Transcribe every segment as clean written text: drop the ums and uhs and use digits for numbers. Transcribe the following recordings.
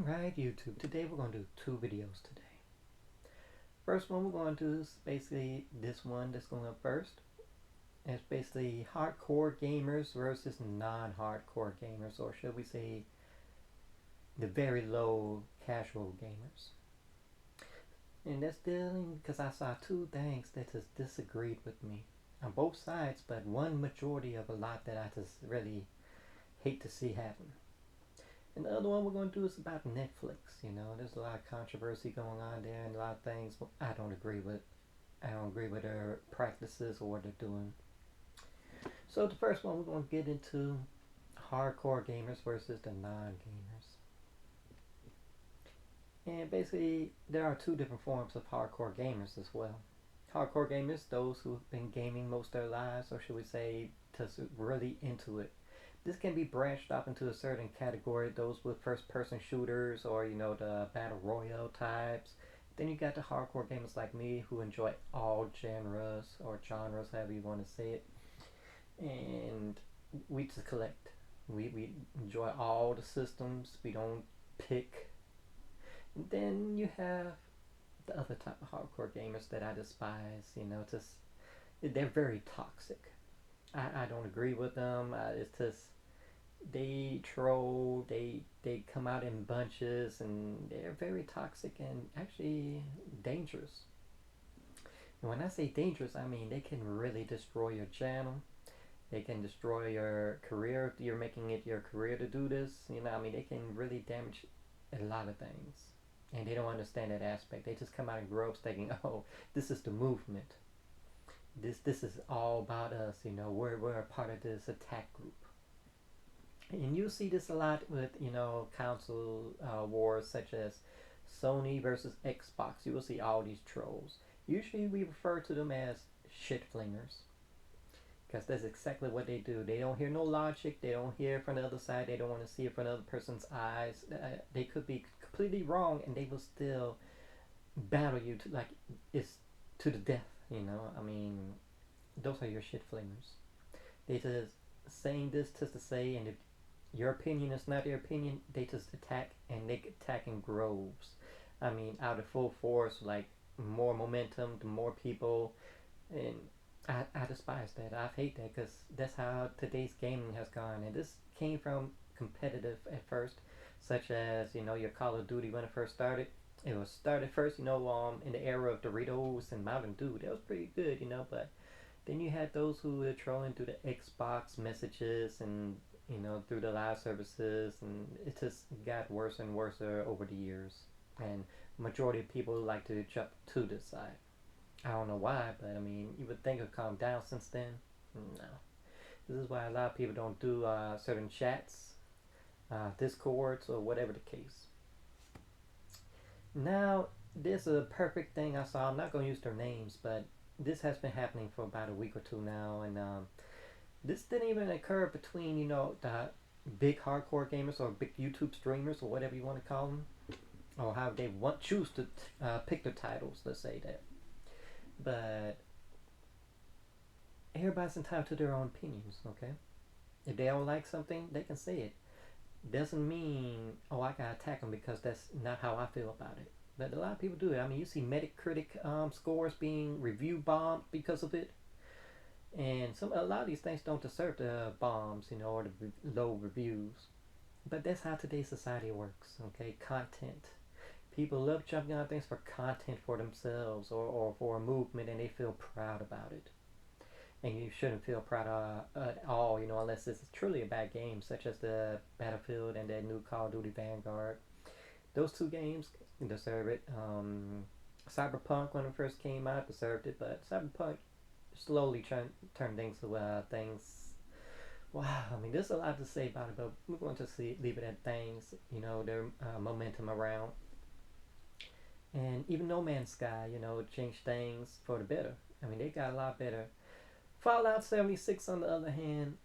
Alright, YouTube. Today we're going to do two videos today. First one we're going to do is basically this one that's going up first. It's basically hardcore gamers versus non-hardcore gamers, or should we say the very low casual gamers. And that's dealing because I saw two things that just disagreed with me on both sides, but one majority of a lot that I just really hate to see happen. And the other one we're going to do is about Netflix. You know, there's a lot of controversy going on there and a lot of things I don't agree with. I don't agree with their practices or what they're doing. So the first one we're going to get into hardcore gamers versus the non-gamers. And basically there are two different forms of hardcore gamers as well. Hardcore gamers, those who've been gaming most of their lives, or should we say just really into it. This can be branched off into a certain category, those with first-person shooters or, you know, the battle royale types. Then you got the hardcore gamers like me who enjoy all genres, or genres, however you want to say it. And we just collect. We enjoy all the systems. We don't pick. And then you have the other type of hardcore gamers that I despise. You know, just they're very toxic. I don't agree with them. It's just they troll, they come out in bunches, and they're very toxic and actually dangerous. And when I say dangerous, I mean they can really destroy your channel. They can destroy your career if you're making it your career to do this. You know, I mean, they can really damage a lot of things. And they don't understand that aspect. They just come out in groups thinking, oh, this is the movement. This is all about us, you know, we're a part of this attack group. And you see this a lot with, you know, console wars such as Sony versus Xbox. You will see all these trolls. Usually we refer to them as shit flingers, because that's exactly what they do. They don't hear no logic. They don't hear from the other side. They don't want to see it from the other person's eyes. They could be completely wrong, and they will still battle you to, like, it's to the death. You know, I mean, those are your shit flingers. They just saying this just to say, and if your opinion is not their opinion, they just attack, and they attack in groves. I mean, out of full force, like more momentum, to more people, and I despise that. I hate that because that's how today's gaming has gone, and this came from competitive at first, such as, you know, your Call of Duty when it first started. It was started first, you know, in the era of Doritos and Mountain Dew. That was pretty good, you know, but then you had those who were trolling through the Xbox messages and, you know, through the live services, and it just got worse and worse over the years. And majority of people like to jump to this side. I don't know why, but I mean, you would think it would calm down since then. No. This is why a lot of people don't do certain chats, discords, or whatever the case. Now, there's a perfect thing I saw. I'm not going to use their names, but this has been happening for about a week or two now, and this didn't even occur between, you know, the big hardcore gamers or big YouTube streamers or whatever you want to call them, or how they choose to pick their titles. Let's say that, but everybody's entitled to their own opinions. Okay, if they don't like something, they can say it. Doesn't mean, oh, I gotta attack them because that's not how I feel about it. But a lot of people do it. I mean, you see Metacritic scores being review bombed because of it, and a lot of these things don't deserve the bombs, you know, or the low reviews. But that's how today's society works. Okay, content. People love jumping on things for content for themselves, or for a movement, and they feel proud about it. And you shouldn't feel proud at all, you know, unless it's truly a bad game, such as the Battlefield and that new Call of Duty Vanguard. Those two games deserve it. Cyberpunk, when it first came out, deserved it, but Cyberpunk slowly turned things to things. Wow, I mean, there's a lot to say about it, but we're going to leave it at things, you know, their momentum around. And even No Man's Sky, you know, changed things for the better. I mean, they got a lot better. Fallout 76, on the other hand,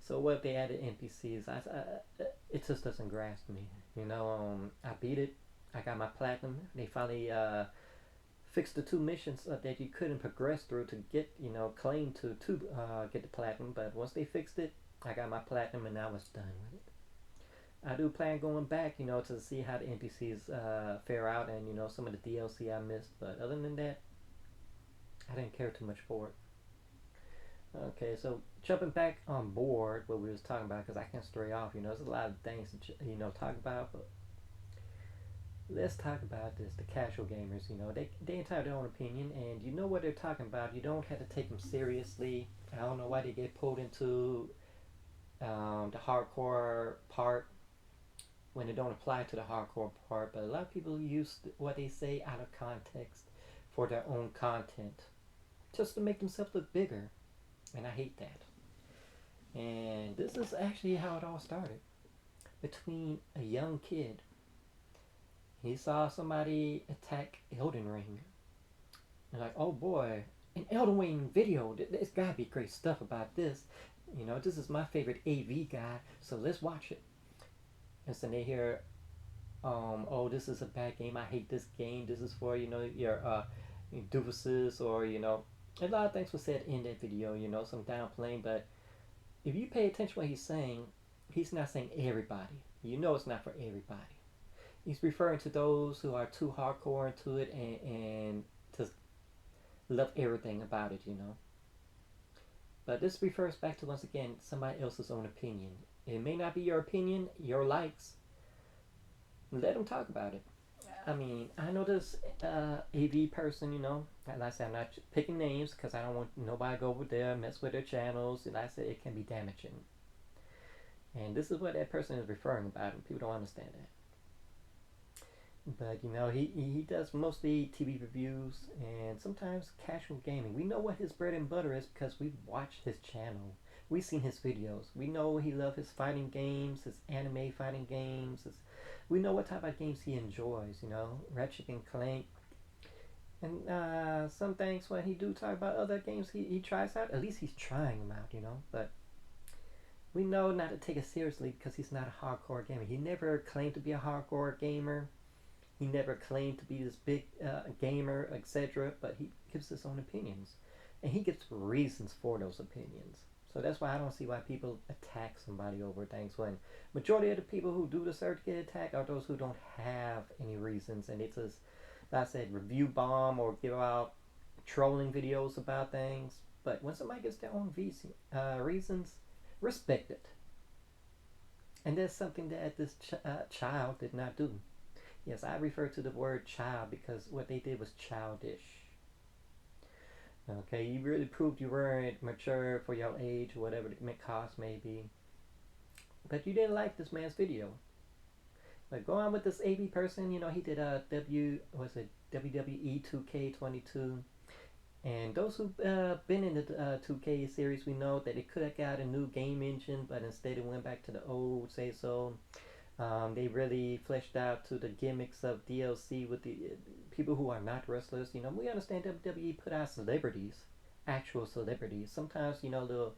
so what if they added NPCs? It just doesn't grasp me. You know, I beat it. I got my platinum. They finally fixed the two missions that you couldn't progress through to get, you know, claim to get the platinum. But once they fixed it, I got my platinum, and I was done with it. I do plan going back, to see how the NPCs fare out, and some of the DLC I missed. But other than that, I didn't care too much for it. Okay, so jumping back on board what we was talking about, because I can't stray off. There's a lot of things to talk about, but let's talk about this. The casual gamers, they entitled their own opinion, and you know what they're talking about. You don't have to take them seriously. I don't know why they get pulled into the hardcore part when it don't apply to the hardcore part. But a lot of people use what they say out of context for their own content, just to make themselves look bigger, and I hate that. And this is actually how it all started. Between a young kid, he saw somebody attack Elden Ring, and like, oh boy, an Elden Ring video. There's gotta be great stuff about this. This is my favorite AV guy, so let's watch it. And so they hear, oh, this is a bad game. I hate this game. This is for your doofuses, or a lot of things were said in that video. Some downplaying, but if you pay attention to what he's saying, he's not saying everybody. It's not for everybody. He's referring to those who are too hardcore into it and just love everything about it. But this refers back to, once again, somebody else's own opinion. It may not be your opinion, your likes. Let them talk about it. I mean, I know this AV person, like I said, I'm not picking names because I don't want nobody to go over there and mess with their channels. And like I said, it can be damaging. And this is what that person is referring about, and people don't understand that. But he does mostly TV reviews and sometimes casual gaming. We know what his bread and butter is because we've watched his channel. We've seen his videos. We know he loves his fighting games, his anime fighting games. We know what type of games he enjoys. Ratchet and Clank. And some things when he do talk about other games he tries out. At least he's trying them out. But we know not to take it seriously because he's not a hardcore gamer. He never claimed to be a hardcore gamer. He never claimed to be this big gamer, etc. But he gives his own opinions. And he gives reasons for those opinions. So that's why I don't see why people attack somebody over things, when majority of the people who do deserve to get attacked are those who don't have any reasons. And it's just, like I said, review bomb or give out trolling videos about things. But when somebody gets their own reasons, respect it. And that's something that this child did not do. Yes, I refer to the word child because what they did was childish. Okay, you really proved you weren't mature for your age, or whatever the cost may be. But you didn't like this man's video. But go on with this AV person, he did a WWE 2K22. And those who've been in the 2K series, we know that it could have got a new game engine, but instead it went back to the old, say so. They really fleshed out to the gimmicks of DLC with the people who are not wrestlers. We understand WWE put out celebrities, actual celebrities. Sometimes, little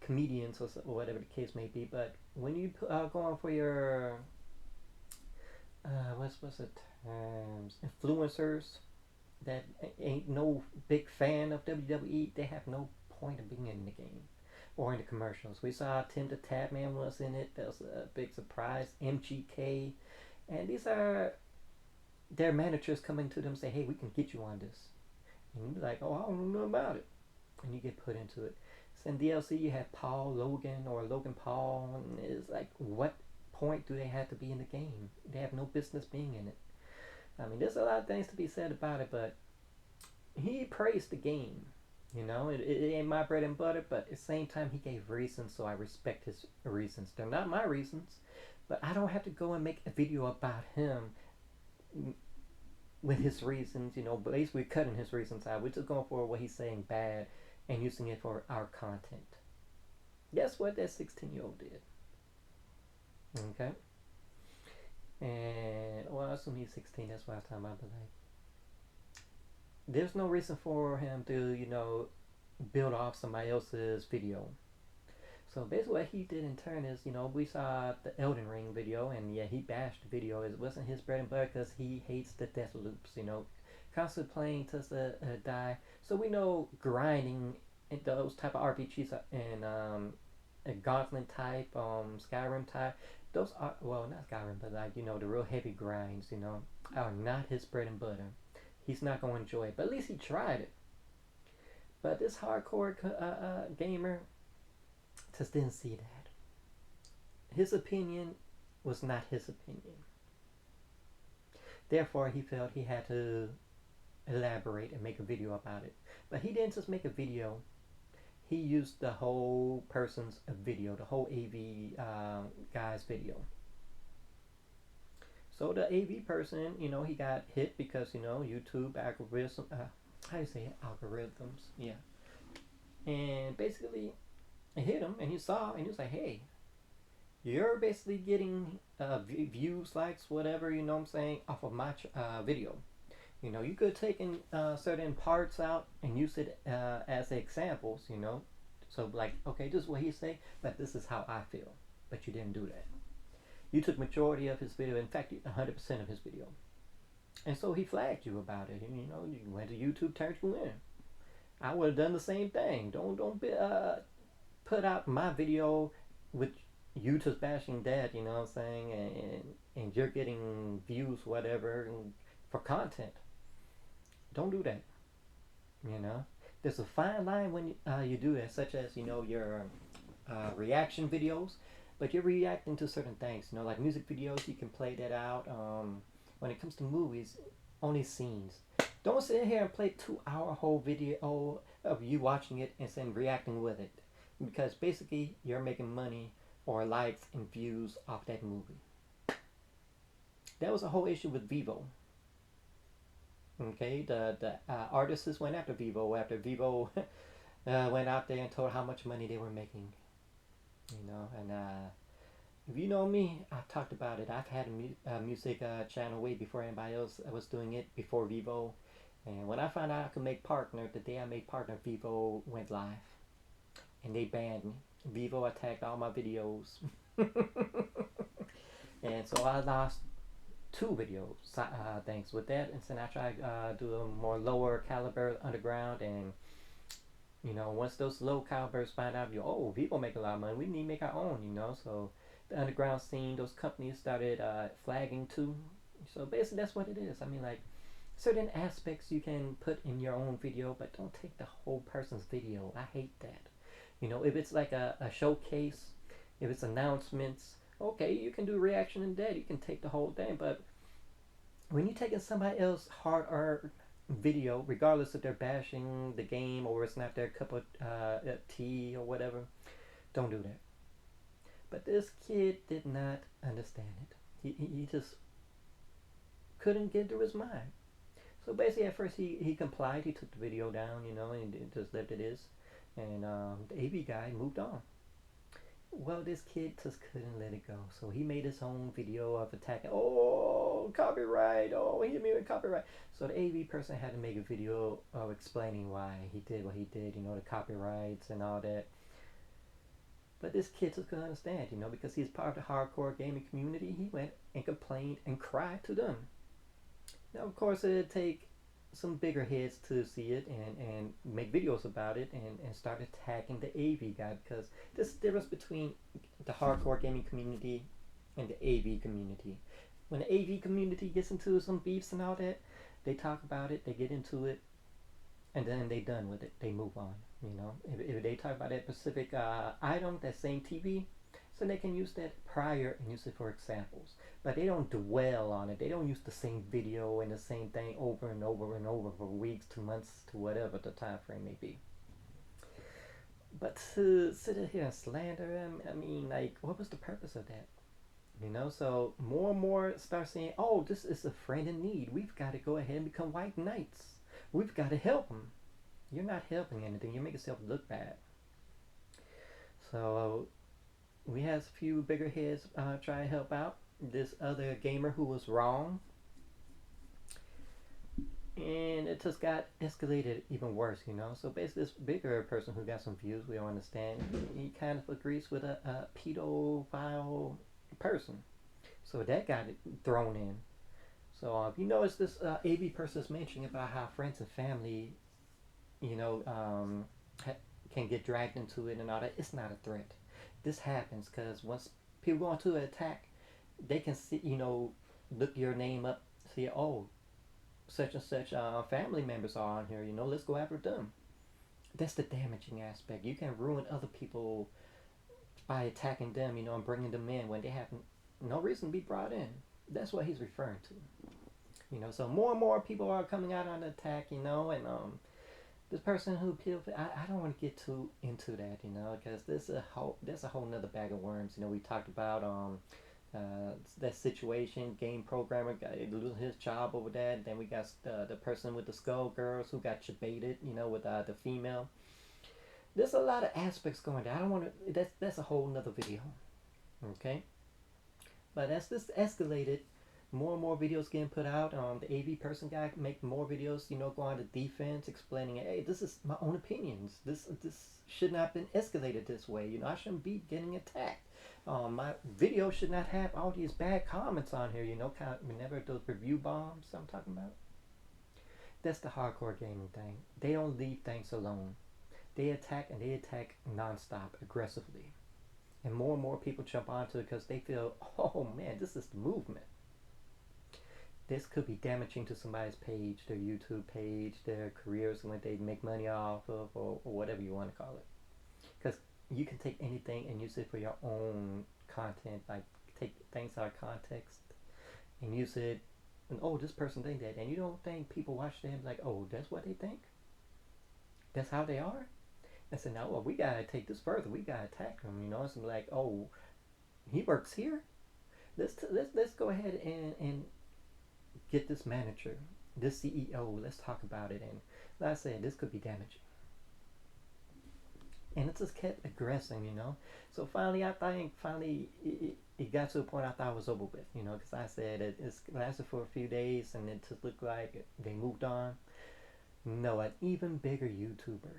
comedians or whatever the case may be. But when you go on for your, what's the terms? Influencers that ain't no big fan of WWE, they have no point of being in the game or in the commercials. We saw Tim the Tatman was in it. That was a big surprise. MGK. And these are their managers coming to them and say, hey, we can get you on this. And you're like, oh, I don't know about it. And you get put into it. So in DLC, you have Paul Logan or Logan Paul. And it's like, what point do they have to be in the game? They have no business being in it. I mean, there's a lot of things to be said about it, but he praised the game. It ain't my bread and butter, but at the same time, he gave reasons, so I respect his reasons. They're not my reasons, but I don't have to go and make a video about him with his reasons, basically cutting his reasons out. We're just going for what he's saying bad and using it for our content. Guess what that 16-year-old did? Okay? And, well, I assume he's 16, that's what I was talking about, but like, there's no reason for him to, build off somebody else's video. So basically what he did in turn is, we saw the Elden Ring video, and yeah, he bashed the video. It wasn't his bread and butter because he hates the death loops, constantly playing to die. So we know grinding in those type of RPGs and a Gauntlet type, Skyrim type, those are, well, not Skyrim, but like, the real heavy grinds, are not his bread and butter. He's not going to enjoy it, but at least he tried it. But this hardcore gamer just didn't see that. His opinion was not his opinion. Therefore, he felt he had to elaborate and make a video about it. But he didn't just make a video. He used the whole person's video, the whole AV guy's video. So the AV person, he got hit because, YouTube algorithm, how do you say it? Algorithms, yeah. And basically, it hit him, and he saw, and he was like, hey, you're basically getting views, likes, whatever, you know what I'm saying, off of my video. You could have taken certain parts out and use it as examples, So like, okay, this is what he say, but this is how I feel. But you didn't do that. You took majority of his video, in fact, 100% of his video. And so he flagged you about it. And, you went to YouTube, turned you in. I would have done the same thing. Don't put out my video with you just bashing that, you know what I'm saying, and you're getting views, whatever, for content. Don't do that. There's a fine line when you do that, such as your reaction videos, but you're reacting to certain things. Like music videos, you can play that out. When it comes to movies, only scenes. Don't sit here and play 2-hour whole video of you watching it and then reacting with it, because basically you're making money or likes and views off that movie. That was a whole issue with Vivo. Okay, the artists went after Vivo went out there and told how much money they were making. And if you know me, I've talked about it. I've had a music channel way before anybody else was doing it, before Vivo. And when I found out I could make partner, the day I made partner, Vivo went live. And they banned me. Vivo attacked all my videos. And so I lost 2 videos thanks with that. And then I tried do a more lower caliber underground, and once those low calibers find out, Vivo make a lot of money, we need to make our own, so the underground scene, those companies started flagging too. So basically that's what it is. I mean, like, certain aspects you can put in your own video, but don't take the whole person's video. I hate that. If it's like a showcase, if it's announcements, okay, you can do reaction in that, you can take the whole thing. But when you're taking somebody else's hard-earned video, regardless if they're bashing the game or it's not their cup of tea or whatever, don't do that. But this kid did not understand it. He just couldn't get through his mind. So basically, at first he complied. He took the video down, and just left it is. And the AV guy moved on. Well, this kid just couldn't let it go. So he made his own video of attacking. Oh, copyright. Oh, he hit me with copyright. So the AV person had to make a video of explaining why he did what he did, the copyrights and all that. But this kid just couldn't understand, because he's part of the hardcore gaming community. He went and complained and cried to them. Now, of course, it'd take some bigger heads to see it and make videos about it and start attacking the AV guy, because there's a difference between the hardcore gaming community and the AV community. When the AV community gets into some beefs and all that, they talk about it, they get into it, and then they done with it. They move on. If they talk about that specific item, that same TV, so they can use that prior and use it for examples. But they don't dwell on it. They don't use the same video and the same thing over and over and over for weeks to months to whatever the time frame may be. But to sit here and slander them, I mean, like, what was the purpose of that? So more and more start saying, oh, this is a friend in need. We've got to go ahead and become white knights. We've got to help them. You're not helping anything. You make yourself look bad. So we had a few bigger heads try to help out this other gamer who was wrong. And it just got escalated even worse, So basically this bigger person who got some views, we don't understand, he kind of agrees with a pedophile person. So that got thrown in. So if you notice this AV person is mentioning about how friends and family, can get dragged into it and all that, it's not a threat. This happens because once people go into an attack, they can see, look your name up, see, oh, such and such family members are on here, let's go after them. That's the damaging aspect. You can ruin other people by attacking them, and bringing them in when they have no reason to be brought in. That's what he's referring to. So more and more people are coming out on the attack, and this person who peeled, I don't want to get too into that, because there's a whole nother bag of worms. We talked about that situation, game programmer got losing his job over that. Then we got the person with the skull girls who got baited, with the female. There's a lot of aspects going there. I don't want to. That's a whole nother video. Okay, but as this escalated, more and more videos getting put out. The AV person guy make more videos. Go on to defense, explaining, hey, this is my own opinions. This should not have been escalated this way. I shouldn't be getting attacked. My video should not have all these bad comments on here. Kind of, whenever those review bombs I'm talking about. That's the hardcore gaming thing. They don't leave things alone. They attack, and they attack nonstop, aggressively. And more people jump onto it because they feel, oh man, this is the movement. This could be damaging to somebody's page, their YouTube page, their careers, and what they make money off of, or whatever you want to call it. Because you can take anything and use it for your own content, like take things out of context and use it. And oh, this person think that, and you don't think people watch them like, oh, that's what they think? That's how they are? I said, no, well, we gotta take this further. We gotta attack them, It's like, oh, he works here. Let's go ahead and get this manager, this CEO. Let's talk about it. And like I said, this could be damaging. And it just kept aggressing, So finally, I think it got to a point I thought it was over with, because I said it lasted for a few days, and it just looked like they moved on. No, an even bigger YouTuber.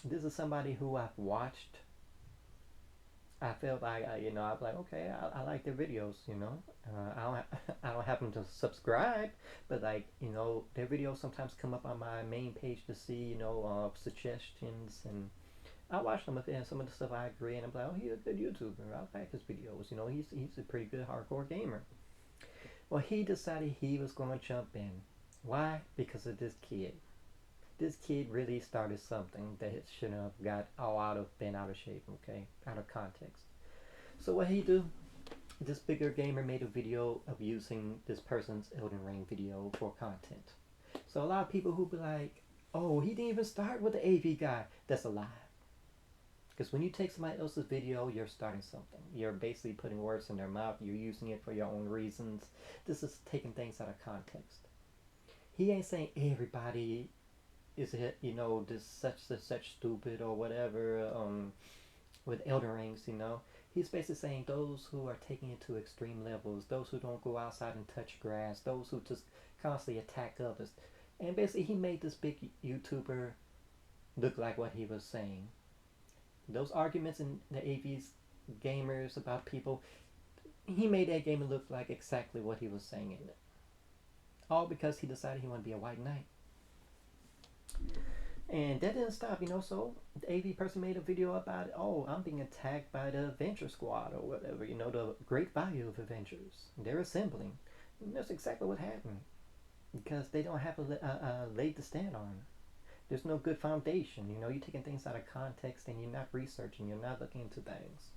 This is somebody who I've watched. I felt like I'm like, okay, I like their videos. I don't happen to subscribe, but like their videos sometimes come up on my main page to see suggestions, and I watch them, and some of the stuff I agree, and I'm like, oh, he's a good YouTuber. I like his videos. He's a pretty good hardcore gamer. Well, he decided he was going to jump in. Why? Because of this kid. This kid really started something that it shouldn't have got been out of shape, okay? Out of context. So what he do? This bigger gamer made a video of using this person's Elden Ring video for content. So a lot of people who be like, oh, he didn't even start with the AV guy. That's a lie. Because when you take somebody else's video, you're starting something. You're basically putting words in their mouth. You're using it for your own reasons. This is taking things out of context. He ain't saying everybody is it, this such stupid or whatever with Elden Rings, He's basically saying those who are taking it to extreme levels, those who don't go outside and touch grass, those who just constantly attack others. And basically he made this big YouTuber look like what he was saying. Those arguments in the AV's gamers about people, he made that gamer look like exactly what he was saying in it. All because he decided he wanted to be a white knight. And that didn't stop, so the AV person made a video about it. Oh, I'm being attacked by the Avenger Squad or whatever, the great value of Avengers. They're assembling. And that's exactly what happened. Because they don't have a leg to stand on. There's no good foundation, You're taking things out of context and you're not researching. You're not looking into things.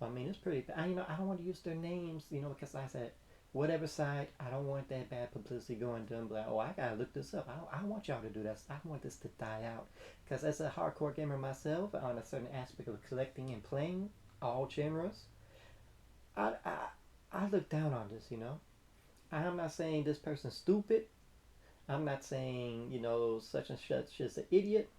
I mean, it's pretty bad. I don't want to use their names, because like I said, whatever side, I don't want that bad publicity going to them. Like, oh, I gotta look this up. I don't want y'all to do that. I want this to die out. Because as a hardcore gamer myself, on a certain aspect of collecting and playing all genres, I look down on this. I'm not saying this person's stupid. I'm not saying such and such is an idiot.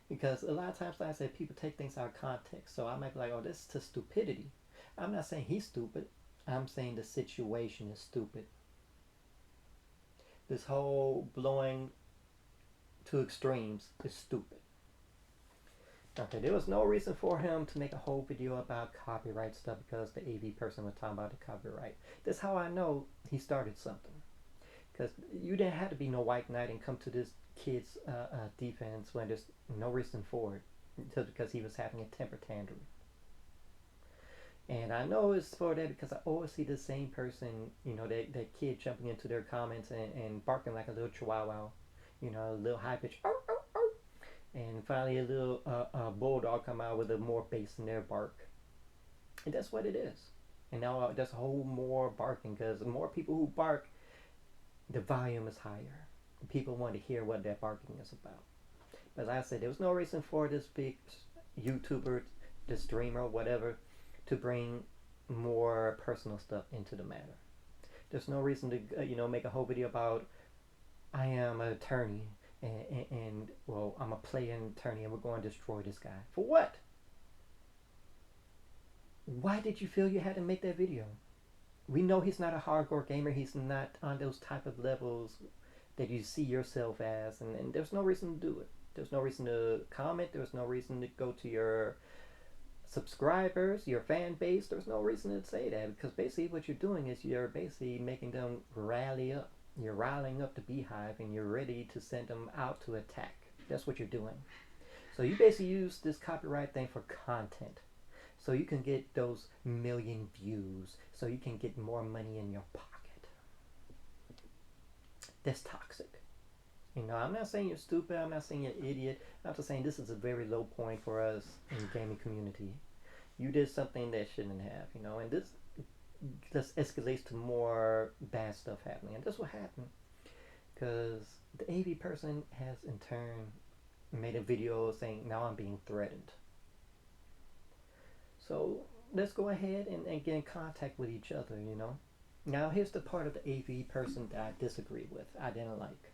Because a lot of times, like I said, people take things out of context. So I might be like, oh, this is just stupidity. I'm not saying he's stupid. I'm saying the situation is stupid. This whole blowing to extremes is stupid. Okay, there was no reason for him to make a whole video about copyright stuff because the AV person was talking about the copyright. That's how I know he started something. Because you didn't have to be no white knight and come to this kid's defense when there's no reason for it, just because he was having a temper tantrum. And I know it's for that because I always see the same person, that kid jumping into their comments and barking like a little chihuahua, a little high pitch, "Arr, arr, arr." And finally a little bulldog come out with a more bass in their bark. And that's what it is. And now there's a whole more barking because the more people who bark, the volume is higher. People want to hear what that barking is about. But like I said, there was no reason for this big YouTuber, this streamer, whatever, to bring more personal stuff into the matter. There's no reason to make a whole video about I am an attorney and well, I'm a playing attorney and we're going to destroy this guy. For what? Why did you feel you had to make that video? We know he's not a hardcore gamer. He's not on those type of levels that you see yourself as, and there's no reason to do it. There's no reason to comment. There's no reason to go to your subscribers, your fan base. There's no reason to say that because basically what you're doing is you're basically making them rally up. You're riling up the beehive and you're ready to send them out to attack. That's what you're doing. So you basically use this copyright thing for content. So you can get those million views. So you can get more money in your pocket. That's toxic. I'm not saying you're stupid. I'm not saying you're an idiot. I'm just saying this is a very low point for us in the gaming community. You did something that shouldn't have, and this just escalates to more bad stuff happening. And that's what happened. Because the AV person has in turn made a video saying, now I'm being threatened. So let's go ahead and get in contact with each other, Now here's the part of the AV person that I disagree with, I didn't like.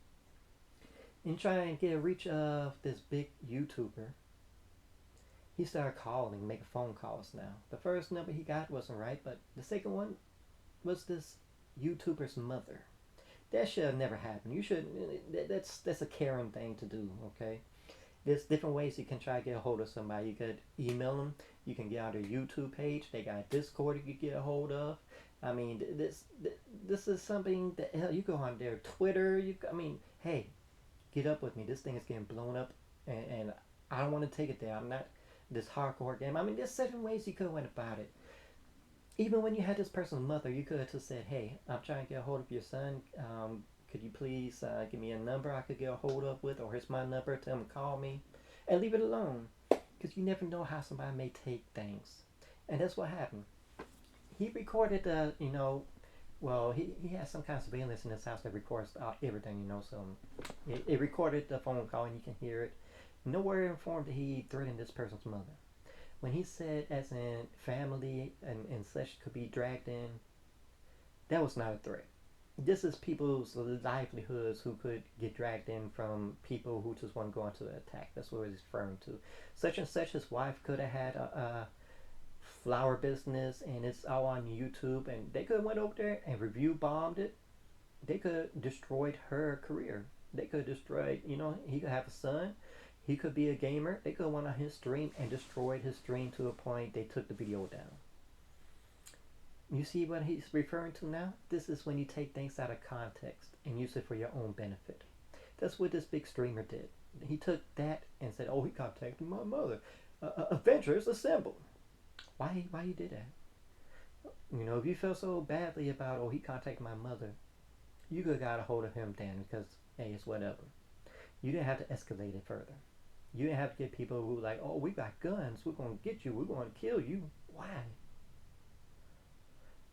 In trying to get a reach of this big YouTuber, he started calling, making phone calls now. The first number he got wasn't right, but the second one was this YouTuber's mother. That should have never happened. You should. That's a caring thing to do. Okay. There's different ways you can try to get a hold of somebody. You could email them. You can get on their YouTube page. They got Discord you could get a hold of. I mean, this is something that hell you go on their Twitter. Hey, get up with me. This thing is getting blown up, and I don't want to take it there. I'm not this hardcore game. There's certain ways you could have went about it. Even when you had this person's mother, you could have just said, hey, I'm trying to get a hold of your son. Could you please give me a number I could get a hold of with, or here's my number, tell him to call me, and leave it alone. Because you never know how somebody may take things. And that's what happened. He recorded, he has some kind of surveillance in his house that records everything, so it recorded the phone call and you can hear it. Nowhere informed that he threatened this person's mother. When he said as in family and such could be dragged in, that was not a threat. This is people's livelihoods who could get dragged in from people who just want to go into an attack. That's what he's referring to. Such and such, his wife could have had a flower business and it's all on YouTube, and they could have went over there and review bombed it. They could have destroyed her career. They could have destroyed, he could have a son. He could be a gamer. They could have went on his stream and destroyed his stream to a point they took the video down. You see what he's referring to now? This is when you take things out of context and use it for your own benefit. That's what this big streamer did. He took that and said, oh, he contacted my mother. Avengers assemble. Why you did that? If you felt so badly about, oh, he contacted my mother, you could have got a hold of him then because, hey, it's whatever. You didn't have to escalate it further. You didn't have to get people who like, oh, we got guns, we're going to get you, we're going to kill you. Why?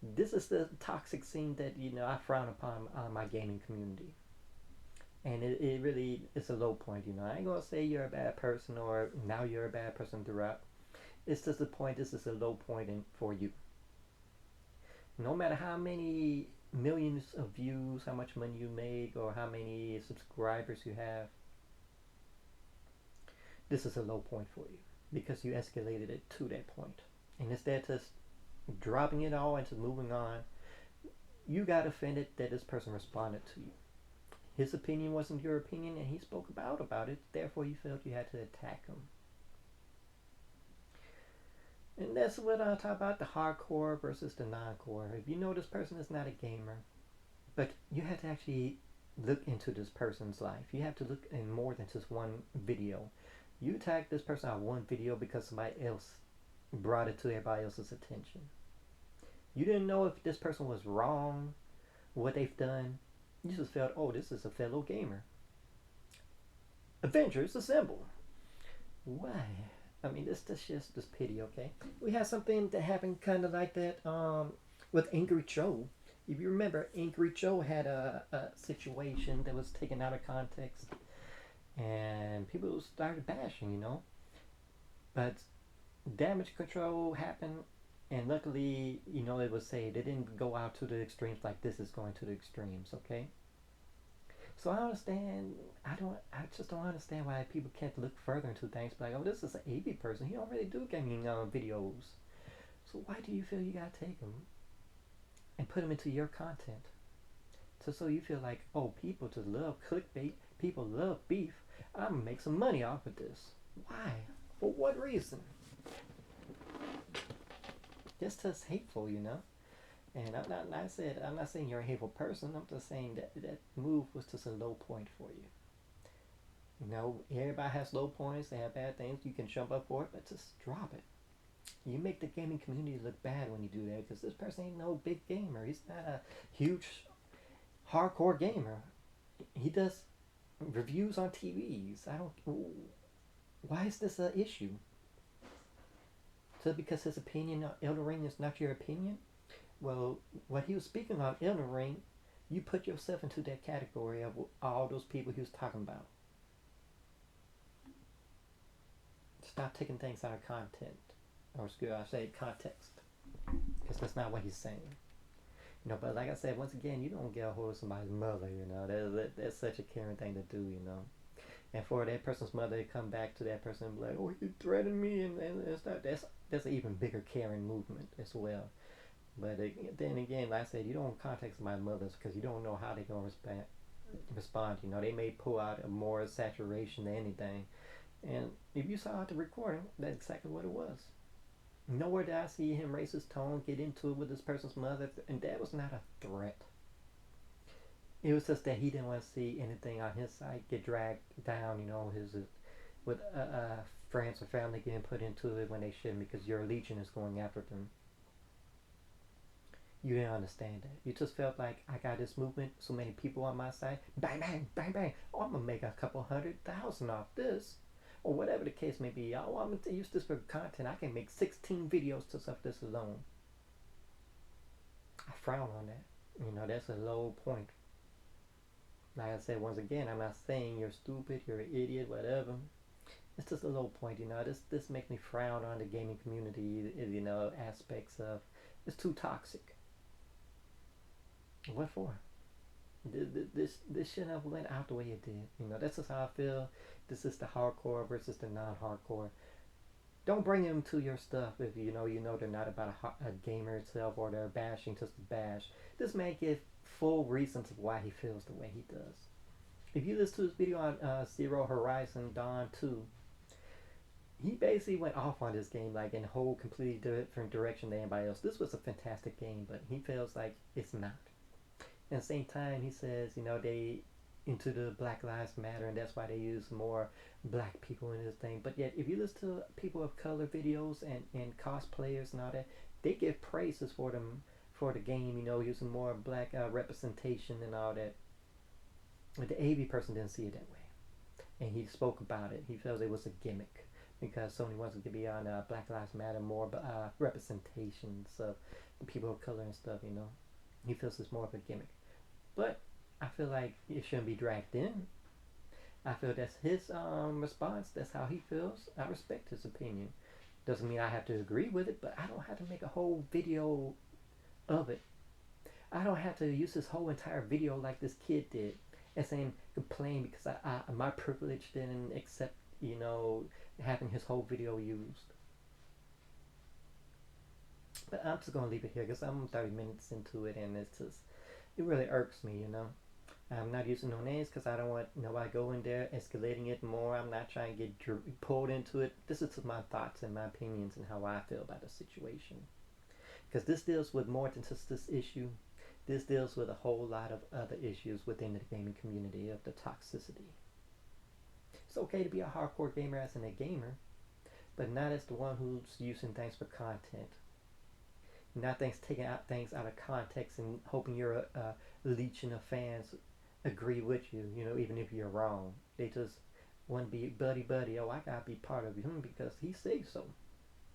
This is the toxic scene that, I frown upon on my gaming community. And it really is a low point, I ain't going to say you're a bad person or now you're a bad person throughout. It's just the point, this is a low point for you. No matter how many millions of views, how much money you make, or how many subscribers you have, this is a low point for you because you escalated it to that point. And instead of just dropping it all and just moving on, you got offended that this person responded to you. His opinion wasn't your opinion and he spoke about it, therefore you felt you had to attack him. And that's what I talk about, the hardcore versus the non-core. If you know this person is not a gamer, but you have to actually look into this person's life. You have to look in more than just one video. You tag this person on one video because somebody else brought it to everybody else's attention. You didn't know if this person was wrong, what they've done. You just felt, oh, this is a fellow gamer. Avengers Assemble. Why? I mean, this just this pity, okay? We had something that happened kind of like that with Angry Joe. If you remember, Angry Joe had a situation that was taken out of context, and people started bashing, you know. But damage control happened, and luckily, you know, it was saved. It didn't go out to the extremes like this is going to the extremes, okay? So I understand. I just don't understand why people can't look further into things. Like, oh, this is an AV person. He don't really do gaming videos. So why do you feel you gotta take him and put him into your content? So you feel like, oh, people just love clickbait. People love beef. I'm gonna make some money off of this. Why? For what reason? Just hateful, you know. And I'm not saying you're a hateful person. I'm just saying that move was just a low point for you. You know, everybody has low points. They have bad things. You can jump up for it, but just drop it. You make the gaming community look bad when you do that because this person ain't no big gamer. He's not a huge hardcore gamer. He does reviews on TVs. I don't. Why is this an issue? So because his opinion on Elden Ring is not your opinion? Well, what he was speaking on Elden Ring, you put yourself into that category of all those people he was talking about. Stop taking things out of content, or excuse I say context, because that's not what he's saying. You know, but like I said, once again, you don't get a hold of somebody's mother. You know, that's such a caring thing to do. You know, and for that person's mother to come back to that person and be like, "Oh, you threatened me," and that's an even bigger caring movement as well. But then again, like I said, you don't contact my mothers because you don't know how they're gonna respond. You know, they may pull out a more saturation than anything. And if you saw the recording, that's exactly what it was. Nowhere did I see him raise his tone, get into it with this person's mother, and that was not a threat. It was just that he didn't want to see anything on his side get dragged down. You know, his with friends or family getting put into it when they shouldn't because your legion is going after them. You didn't understand that. You just felt like I got this movement, so many people on my side. Bang, bang, bang, bang. Oh, I'm gonna make a couple 100,000 off this, or whatever the case may be. Oh, I'm gonna use this for content. I can make 16 videos just off this alone. I frown on that. You know, that's a low point. Like I said, once again, I'm not saying you're stupid, you're an idiot, whatever. It's just a low point. You know, this makes me frown on the gaming community. You know, aspects of it's too toxic. What for? This shouldn't have went out the way it did. You know, that's just how I feel. This is the hardcore versus the non-hardcore. Don't bring them to your stuff if you know they're not about a gamer itself or they're bashing just to bash. This man give full reasons of why he feels the way he does. If you listen to this video on Zero Horizon Dawn 2, he basically went off on this game like in a whole completely different direction than anybody else. This was a fantastic game, but he feels like it's not. At the same time, he says, you know, they into the Black Lives Matter, and that's why they use more black people in this thing. But yet, if you listen to people of color videos and cosplayers and all that, they give praises for them for the game. You know, using more black representation and all that. But the AV person didn't see it that way, and he spoke about it. He felt it was a gimmick because Sony wants to be on Black Lives Matter more representations of people of color and stuff. You know, he feels it's more of a gimmick. But I feel like it shouldn't be dragged in. I feel that's his response. That's how he feels. I respect his opinion. Doesn't mean I have to agree with it, but I don't have to make a whole video of it. I don't have to use this whole entire video like this kid did and saying complain because my privilege didn't accept, you know, having his whole video used. But I'm just gonna leave it here because I'm 30 minutes into it and it really irks me, you know. I'm not using no names because I don't want nobody going there escalating it more. I'm not trying to get pulled into it. This is just my thoughts and my opinions and how I feel about the situation. Because this deals with more than just this issue. This deals with a whole lot of other issues within the gaming community of the toxicity. It's okay to be a hardcore gamer as in a gamer, but not as the one who's using things for content. Not things taking out things out of context and hoping your legion of fans agree with you. You know, even if you're wrong, they just want to be buddy buddy. Oh, I gotta be part of him because he says so.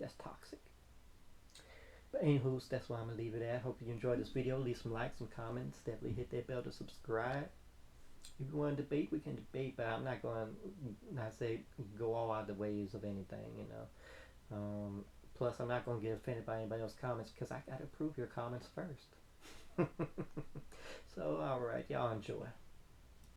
That's toxic. But anywho, that's why I'm gonna leave it at. Hope you enjoyed this video. Leave some likes, some comments. Definitely hit that bell to subscribe. If you want to debate, we can debate, but I'm not going to not say go all out the ways of anything, you know. Plus, I'm not going to get offended by anybody else's comments because I got to approve your comments first. So, alright, y'all enjoy.